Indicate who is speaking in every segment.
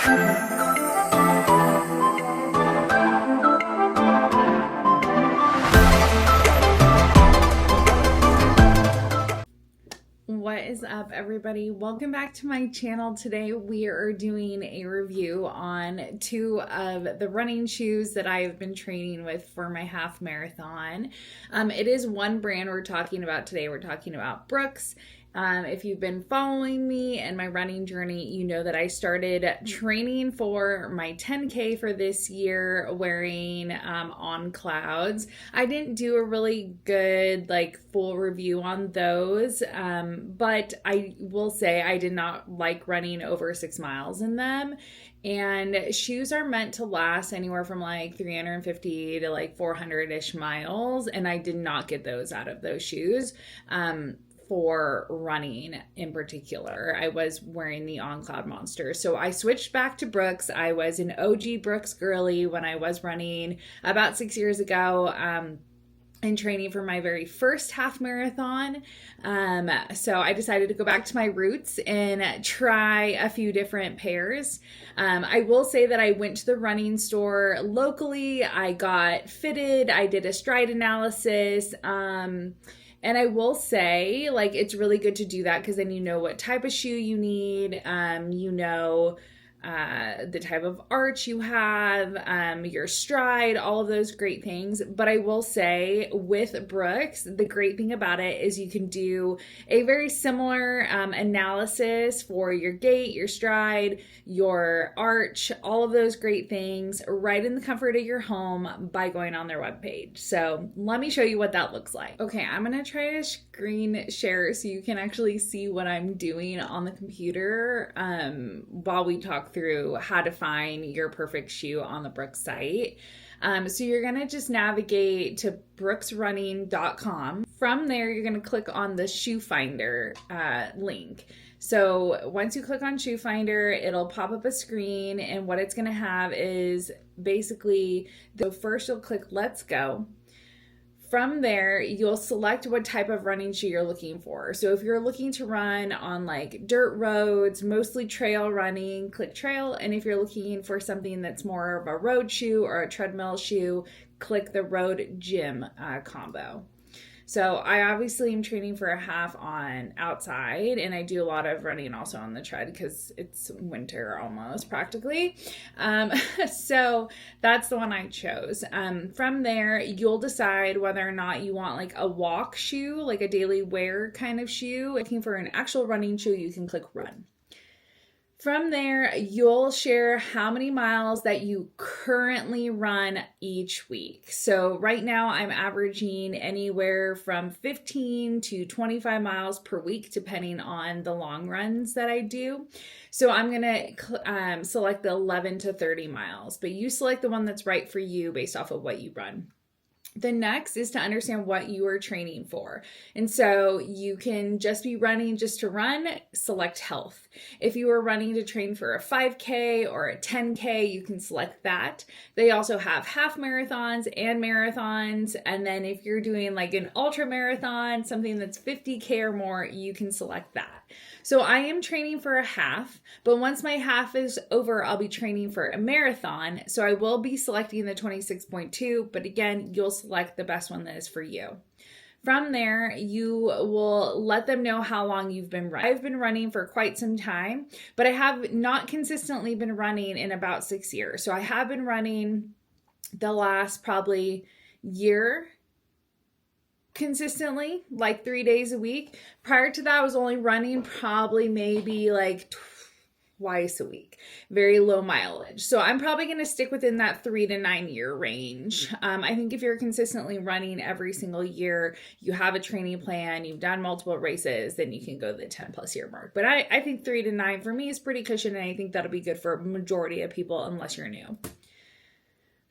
Speaker 1: What is up, everybody? Welcome back to my channel. Today we are doing a review on two of the running shoes that I have been training with for my half marathon. It is one brand we're talking about today. We're talking about Brooks. If you've been following me and my running journey, you know that I started training for my 10K for this year wearing On Clouds. I didn't do a really good full review on those, but I will say I did not like running over 6 miles in them. And shoes are meant to last anywhere from 350 to 400-ish miles, and I did not get those out of those shoes. For running in particular, I was wearing the On Cloud Monster. So I switched back to Brooks. I was an OG Brooks girly when I was running about 6 years ago. And training for my very first half marathon. So I decided to go back to my roots and try a few different pairs. I will say that I went to the running store locally. I got fitted. I did a stride analysis. And I will say, it's really good to do that because then you know what type of shoe you need. The type of arch you have, your stride, all of those great things. But I will say with Brooks, the great thing about it is you can do a very similar analysis for your gait, your stride, your arch, all of those great things right in the comfort of your home by going on their webpage. So let me show you what that looks like. Okay, I'm going to try to screen share so you can actually see what I'm doing on the computer while we talk through how to find your perfect shoe on the Brooks site. So you're going to just navigate to brooksrunning.com. From there, you're going to click on the shoe finder link. So once you click on shoe finder, it'll pop up a screen, and what it's going to have is basically, first you'll click let's go. From there, you'll select what type of running shoe you're looking for. So if you're looking to run on dirt roads, mostly trail running, click trail. And if you're looking for something that's more of a road shoe or a treadmill shoe, click the road gym combo. So I obviously am training for a half on outside, and I do a lot of running also on the tread because it's winter almost practically. So that's the one I chose. From there, you'll decide whether or not you want a walk shoe, a daily wear kind of shoe. Looking for an actual running shoe, you can click run. From there, you'll share how many miles that you currently run each week. So right now I'm averaging anywhere from 15 to 25 miles per week, depending on the long runs that I do. So I'm going to select the 11 to 30 miles, but you select the one that's right for you based off of what you run. The next is to understand what you are training for. And so you can just be running just to run, select health. If you are running to train for a 5K or a 10K, you can select that. They also have half marathons and marathons. And then if you're doing an ultra marathon, something that's 50K or more, you can select that. So I am training for a half, but once my half is over, I'll be training for a marathon. So I will be selecting the 26.2, but again, you'll select the best one that is for you. From there, you will let them know how long you've been running. I've been running for quite some time, but I have not consistently been running in about 6 years. So I have been running the last probably year consistently, 3 days a week. Prior to that, I was only running probably maybe twice a week, very low mileage. So I'm probably going to stick within that 3 to 9 year range. I think if you're consistently running every single year, you have a training plan, you've done multiple races, then you can go to the 10+ year mark. But I think 3 to 9 for me is pretty cushion, and I think that'll be good for a majority of people unless you're new.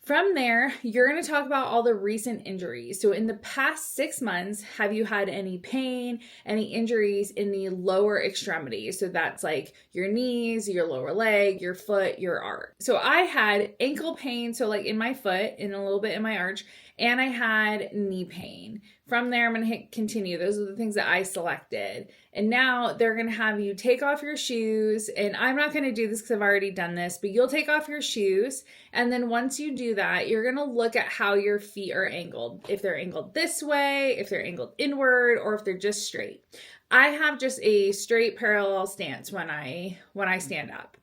Speaker 1: From there, you're going to talk about all the recent injuries. So in the past 6 months, have you had any pain, any injuries in the lower extremities? So that's your knees, your lower leg, your foot, your arch. So I had ankle pain, so in my foot and a little bit in my arch, and I had knee pain. From there, I'm going to hit continue. Those are the things that I selected. And now they're going to have you take off your shoes. And I'm not going to do this because I've already done this, but you'll take off your shoes. And then once you do that, you're going to look at how your feet are angled. If they're angled this way, if they're angled inward, or if they're just straight. I have just a straight parallel stance when I stand up.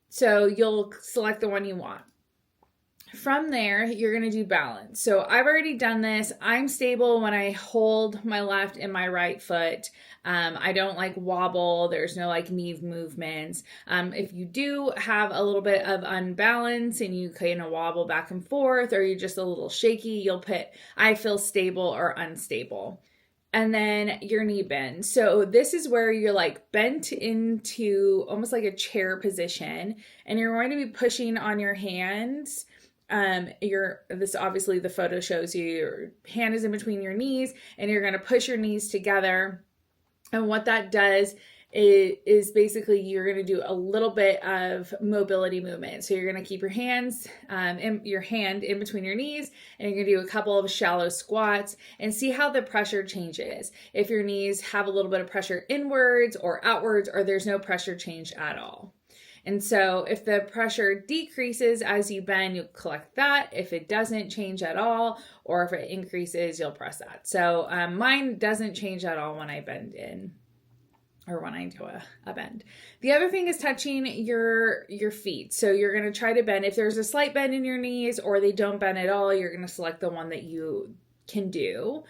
Speaker 1: So you'll select the one you want. From there, you're going to do balance. So I've already done this. I'm stable when I hold my left and my right foot. I don't like wobble. There's no like knee movements. If you do have a little bit of unbalance and you kind of wobble back and forth, or you're just a little shaky, you'll put, I feel stable or unstable. And then your knee bend. So this is where you're like bent into almost like a chair position, and you're going to be pushing on your hands. This obviously the photo shows you your hand is in between your knees, and you're going to push your knees together. And what that does is basically you're going to do a little bit of mobility movement. So you're going to keep your hands, your hand in between your knees, and you're going to do a couple of shallow squats and see how the pressure changes. If your knees have a little bit of pressure inwards or outwards, or there's no pressure change at all. And so if the pressure decreases as you bend, you'll collect that. If it doesn't change at all, or if it increases, you'll press that. So mine doesn't change at all when I bend in, or when I do a bend. The other thing is touching your feet. So you're going to try to bend. If there's a slight bend in your knees or they don't bend at all, you're going to select the one that you can do.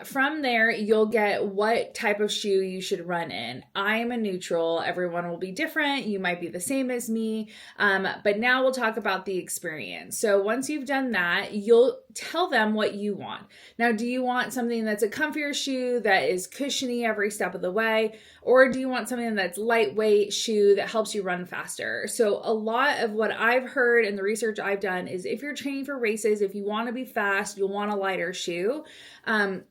Speaker 1: From there, you'll get what type of shoe you should run in. I am a neutral. Everyone will be different. You might be the same as me. But now we'll talk about the experience. So once you've done that, you'll tell them what you want. Now, do you want something that's a comfier shoe that is cushiony every step of the way? Or do you want something that's lightweight shoe that helps you run faster? So a lot of what I've heard and the research I've done is if you're training for races, if you want to be fast, you'll want a lighter shoe.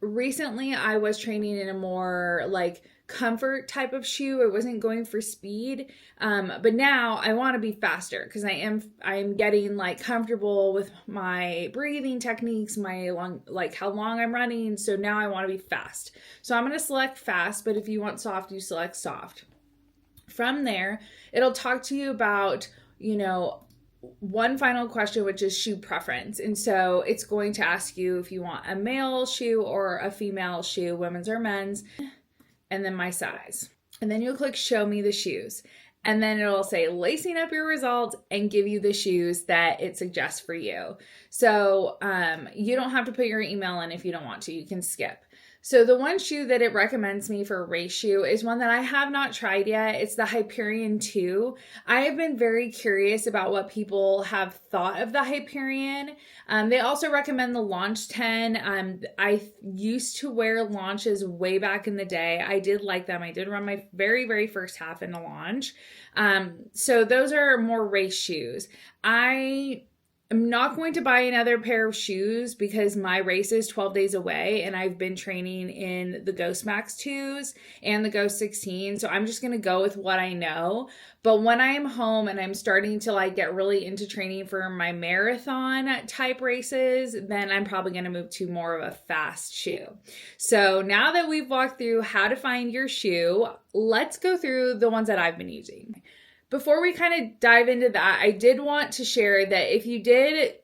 Speaker 1: Recently I was training in a more like comfort type of shoe. I wasn't going for speed. But now I want to be faster because I'm getting like comfortable with my breathing techniques, how long I'm running. So now I want to be fast. So I'm going to select fast, but if you want soft, you select soft. From there, it'll talk to you about, one final question, which is shoe preference. And so it's going to ask you if you want a male shoe or a female shoe, women's or men's, and then my size. And then you'll click show me the shoes. And then it'll say lacing up your results and give you the shoes that it suggests for you. So you don't have to put your email in if you don't want to. You can skip. So the one shoe that it recommends me for a race shoe is one that I have not tried yet. It's the Hyperion 2. I have been very curious about what people have thought of the Hyperion. They also recommend the Launch 10. I used to wear Launches way back in the day. I did like them. I did run my very, very first half in a Launch. So those are more race shoes. I'm not going to buy another pair of shoes because my race is 12 days away and I've been training in the Ghost Max 2s and the Ghost 16. So I'm just going to go with what I know. But when I am home and I'm starting to get really into training for my marathon type races, then I'm probably going to move to more of a fast shoe. So now that we've walked through how to find your shoe, let's go through the ones that I've been using. Before we kind of dive into that, I did want to share that if you did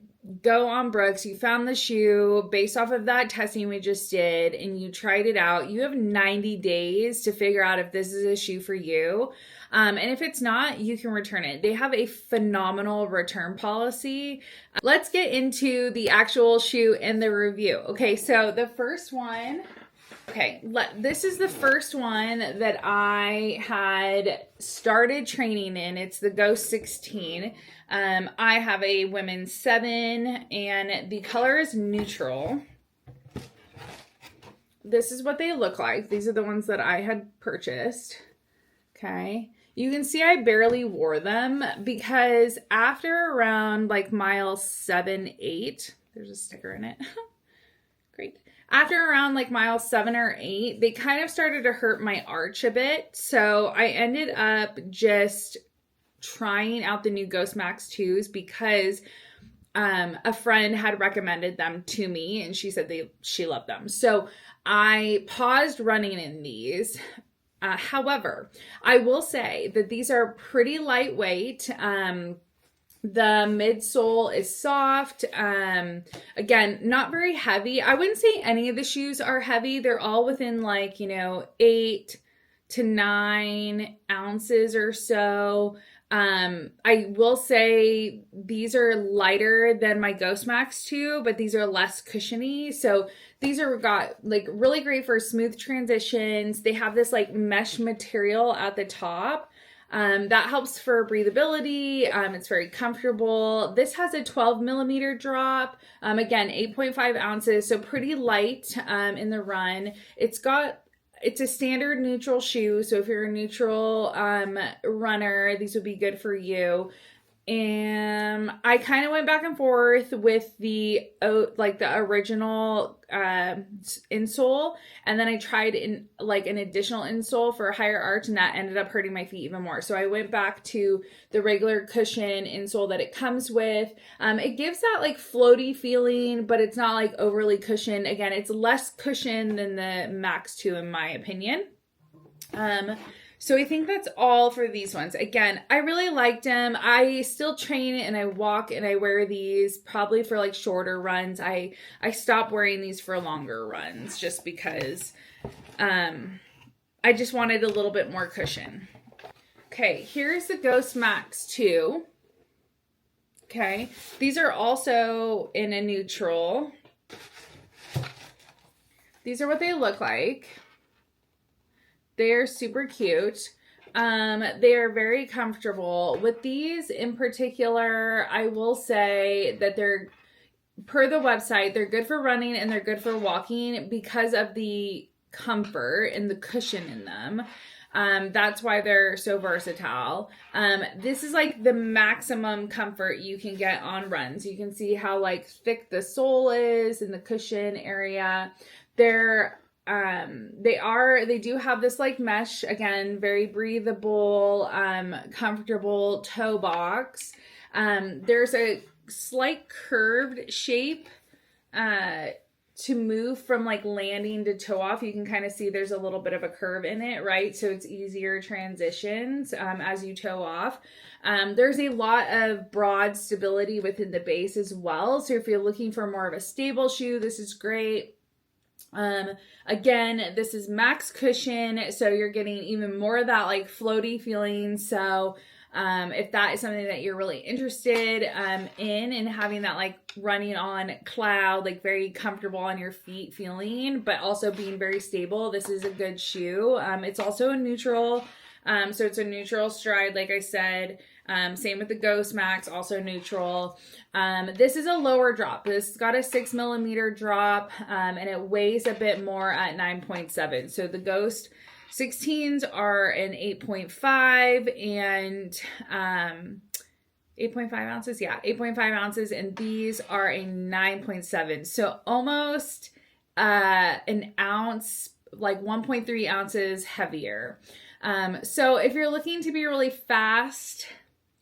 Speaker 1: go on Brooks, you found the shoe based off of that testing we just did, and you tried it out, you have 90 days to figure out if this is a shoe for you. And if it's not, you can return it. They have a phenomenal return policy. Let's get into the actual shoe and the review. Okay, so the first one... this is the first one that I had started training in. It's the Ghost 16. I have a women's 7 and the color is neutral. This is what they look like. These are the ones that I had purchased. Okay. You can see I barely wore them because after around mile 7, 8, there's a sticker in it. Great. After around mile 7 or 8, they kind of started to hurt my arch a bit. So I ended up just trying out the new Ghost Max 2s because a friend had recommended them to me, and she said she loved them. So I paused running in these. However, I will say that these are pretty lightweight. The midsole is soft. Again, not very heavy. I wouldn't say any of the shoes are heavy. They're all within like, 8 to 9 ounces or so. I will say these are lighter than my Ghost Max 2, but these are less cushiony. So these are got like really great for smooth transitions. They have this like mesh material at the top. That helps for breathability. It's very comfortable. This has a 12 millimeter drop. Again, 8.5 ounces, so pretty light in the run. It's a standard neutral shoe, so if you're a neutral runner, these would be good for you. And I kind of went back and forth with the original insole, and then I tried in like an additional insole for a higher arch, and that ended up hurting my feet even more. So I went back to the regular cushion insole that it comes with. It gives that like floaty feeling, but it's not like overly cushioned. Again, it's less cushion than the Max 2 in my opinion. So I think that's all for these ones. Again, I really liked them. I still train and I walk and I wear these probably for like shorter runs. I stopped wearing these for longer runs just because I just wanted a little bit more cushion. Okay, here's the Ghost Max 2. Okay, these are also in a neutral. These are what they look like. They're super cute. They are very comfortable. With these in particular, I will say that they're, per the website, they're good for running and they're good for walking because of the comfort and the cushion in them. That's why they're so versatile. This is like the maximum comfort you can get on runs. You can see how like thick the sole is in the cushion area. They do have this like mesh, again, very breathable, comfortable toe box. There's a slight curved shape, to move from like landing to toe off. You can kind of see there's a little bit of a curve in it, right? So it's easier transitions, as you toe off. There's a lot of broad stability within the base as well. So if you're looking for more of a stable shoe, this is great. Again, this is max cushion, so you're getting even more of that like floaty feeling. So, if that is something that you're really interested, in and having that like running on cloud, like very comfortable on your feet feeling, but also being very stable, this is a good shoe. It's also a neutral, so it's a neutral stride, like I said. Same with the Ghost Max, also neutral. This is a lower drop. This got a 6 millimeter drop, and it weighs a bit more at 9.7. So the Ghost 16s are an 8.5 and 8.5 ounces. Yeah, 8.5 ounces. And these are a 9.7. So almost an ounce, like 1.3 ounces heavier. So if you're looking to be really fast,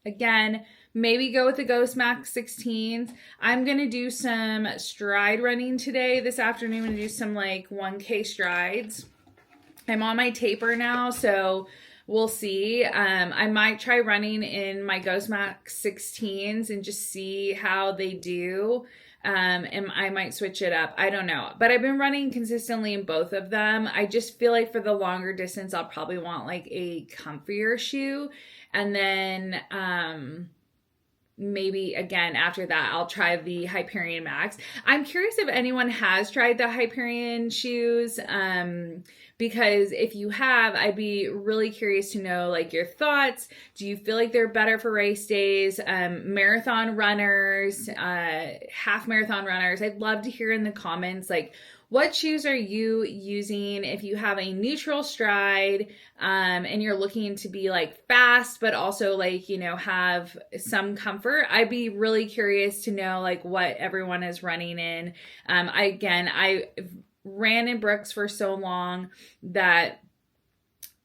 Speaker 1: again, maybe go with the Ghost Max 16s. I'm going to do some stride running today. This afternoon, I'm going to do some like 1K strides. I'm on my taper now, so we'll see. I might try running in my Ghost Max 16s and just see how they do. And I might switch it up. I don't know. But I've been running consistently in both of them. I just feel like for the longer distance, I'll probably want like a comfier shoe. And then maybe again after that, I'll try the Hyperion Max. I'm curious if anyone has tried the Hyperion shoes. Because if you have, I'd be really curious to know like your thoughts. Do you feel like they're better for race days? Marathon runners, half marathon runners. I'd love to hear in the comments, like, what shoes are you using if you have a neutral stride, and you're looking to be like fast, but also like, have some comfort? I'd be really curious to know like what everyone is running in. I ran in Brooks for so long that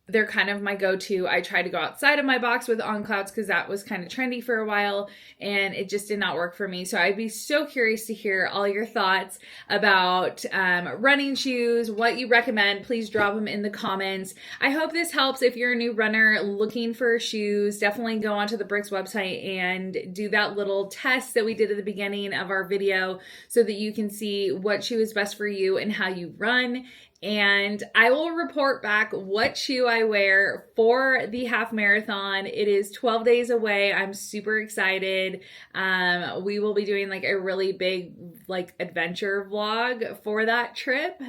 Speaker 1: they're kind of my go-to. I tried to go outside of my box with On Clouds because that was kind of trendy for a while and it just did not work for me. So I'd be so curious to hear all your thoughts about running shoes, what you recommend. Please drop them in the comments. I hope this helps. If you're a new runner looking for shoes, definitely go onto the Brooks website and do that little test that we did at the beginning of our video so that you can see what shoe is best for you and how you run. And I will report back what shoe I wear for the half marathon. It is 12 days away. I'm super excited. We will be doing like a really big like adventure vlog for that trip.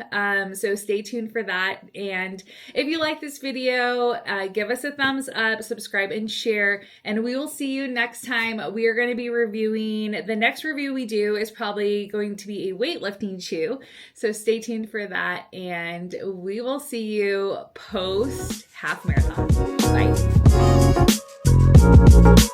Speaker 1: So stay tuned for that. And if you like this video, give us a thumbs up, subscribe and share, and we will see you next time. We are going to be reviewing, the next review we do is probably going to be a weightlifting shoe. So stay tuned for that. And we will see you post half marathon. Bye.